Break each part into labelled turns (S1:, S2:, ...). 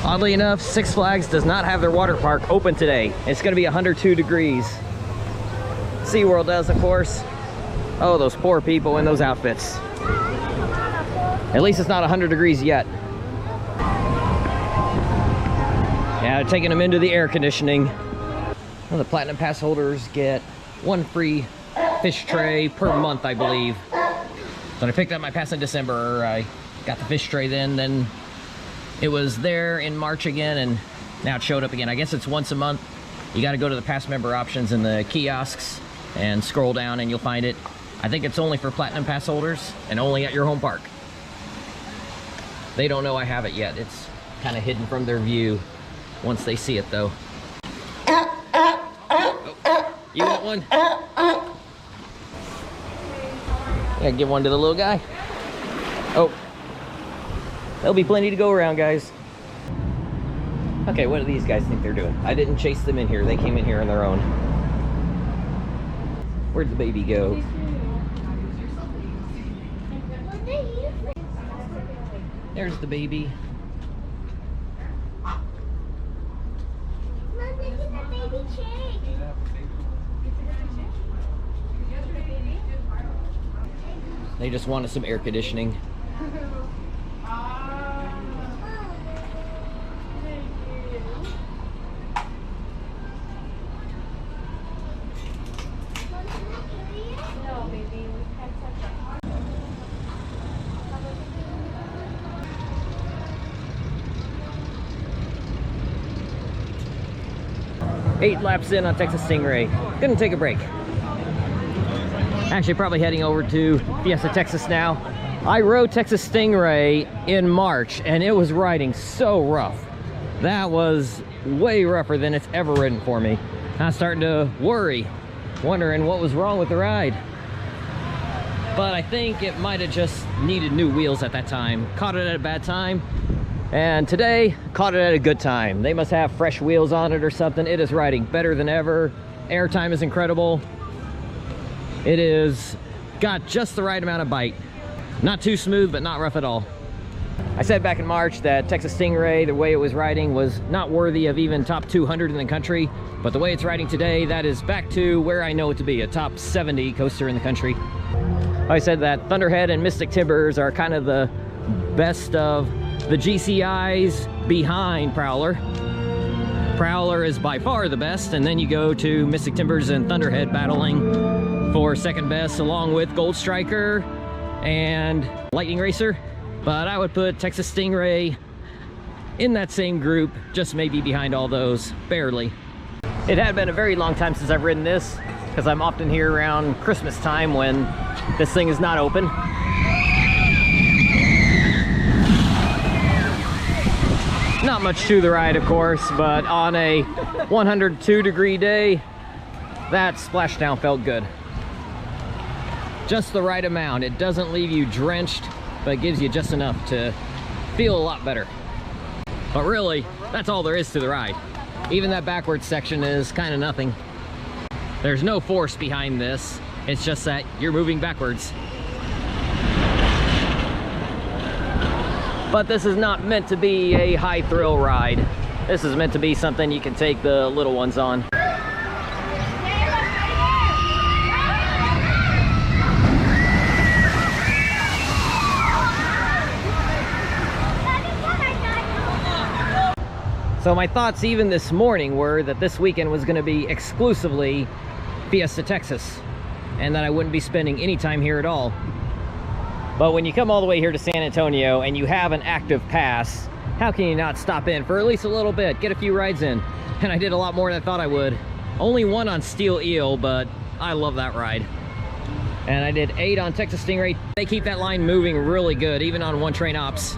S1: Oddly enough, Six Flags does not have their water park open today. It's gonna be 102 degrees. SeaWorld does, of course. Oh, those poor people in those outfits. At least it's not 100 degrees yet. Yeah, they're taking them into the air conditioning. Well, the Platinum Pass holders get one free fish tray per month, I believe. So when I picked up my pass in December, I got the fish tray then it was there in March again, and now it showed up again. I guess it's once a month. You got to go to the pass member options in the kiosks and scroll down and you'll find it. I think it's only for Platinum Pass holders and only at your home park. They don't know I have it yet. It's kind of hidden from their view once they see it, though. Oh, you want one? Yeah, give one to the little guy. Oh, there'll be plenty to go around, guys. Okay, what do these guys think they're doing? I didn't chase them in here. They came in here on their own. Where'd the baby go? There's the baby. They just wanted some air conditioning. Eight laps in on Texas Stingray. Gonna take a break. Actually, probably heading over to Fiesta Texas now. I rode Texas Stingray in March and it was riding so rough. That was way rougher than it's ever ridden for me. I'm starting to worry, wondering what was wrong with the ride. But I think it might have just needed new wheels at that time. Caught it at a bad time. And today, caught it at a good time. They must have fresh wheels on it or something. It is riding better than ever. Airtime is incredible. It is got just the right amount of bite. Not too smooth, but not rough at all. I said back in March that Texas Stingray, the way it was riding, was not worthy of even top 200 in the country. But the way it's riding today, that is back to where I know it to be, a top 70 coaster in the country. I said that Thunderhead and Mystic Timbers are kind of the best of the GCIs behind Prowler. Prowler is by far the best, and then you go to Mystic Timbers and Thunderhead battling for second best, along with Gold Striker and Lightning Racer. But I would put Texas Stingray in that same group, just maybe behind all those, barely. It had been a very long time since I've ridden this, because I'm often here around Christmas time when this thing is not open. Not much to the ride, of course, but on a 102-degree day, that splashdown felt good. Just the right amount. It doesn't leave you drenched, but it gives you just enough to feel a lot better. But really, that's all there is to the ride. Even that backwards section is kind of nothing. There's no force behind this. It's just that you're moving backwards. But this is not meant to be a high thrill ride. This is meant to be something you can take the little ones on. So my thoughts even this morning were that this weekend was going to be exclusively Fiesta Texas, and that I wouldn't be spending any time here at all. But when you come all the way here to San Antonio and you have an active pass, how can you not stop in for at least a little bit, get a few rides in? And I did a lot more than I thought I would. Only one on Steel Eel, but I love that ride. And I did 8 on Texas Stingray. They keep that line moving really good, even on one train ops.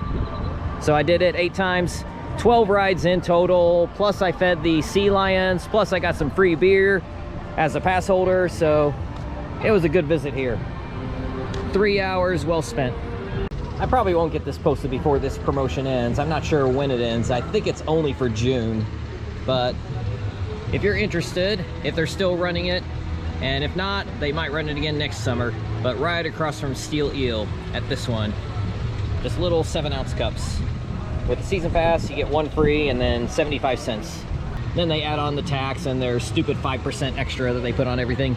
S1: So I did it 8 times, 12 rides in total, plus I fed the sea lions, plus I got some free beer as a pass holder, so it was a good visit here. 3 hours well spent. I probably won't get this posted before this promotion ends. I'm not sure when it ends. I think it's only for June. But if you're interested, if they're still running it, and if not, they might run it again next summer. But right across from Steel Eel at this one. Just little 7-ounce cups. With the season pass, you get 1 free and then 75 cents. Then they add on the tax and their stupid 5% extra that they put on everything.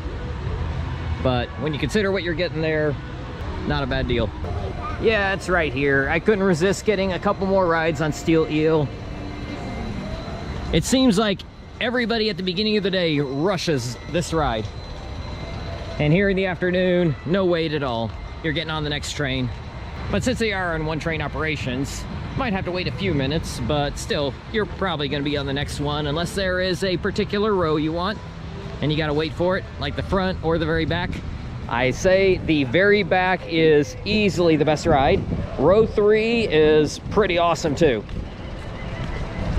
S1: But when you consider what you're getting there, not a bad deal. Yeah, it's right here. I couldn't resist getting a couple more rides on Steel Eel. It seems like everybody at the beginning of the day rushes this ride. And here in the afternoon, no wait at all. You're getting on the next train. But since they are on one train operations, might have to wait a few minutes, but still, you're probably gonna be on the next one unless there is a particular row you want and you gotta wait for it, like the front or the very back. I say the very back is easily the best ride. Row 3 is pretty awesome too.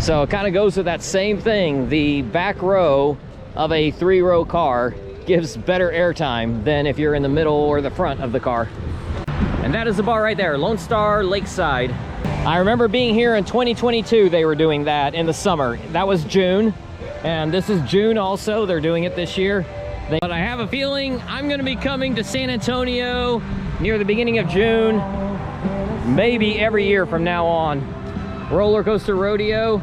S1: So it kind of goes with that same thing. The back row of a 3-row car gives better airtime than if you're in the middle or the front of the car. And that is the bar right there, Lone Star Lakeside. I remember being here in 2022, they were doing that in the summer. That was June, and this is June also. They're doing it this year. But I have a feeling I'm gonna be coming to San Antonio near the beginning of June, maybe every year from now on. Roller Coaster Rodeo,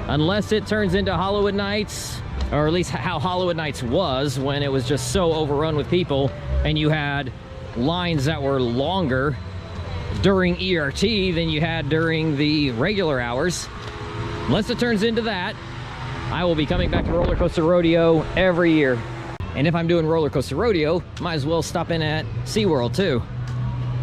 S1: unless it turns into Hollywood Nights, or at least how Hollywood Nights was when it was just so overrun with people and you had lines that were longer during ERT than you had during the regular hours. Unless it turns into that, I will be coming back to Roller Coaster Rodeo every year. And if I'm doing Roller Coaster Rodeo, might as well stop in at SeaWorld too.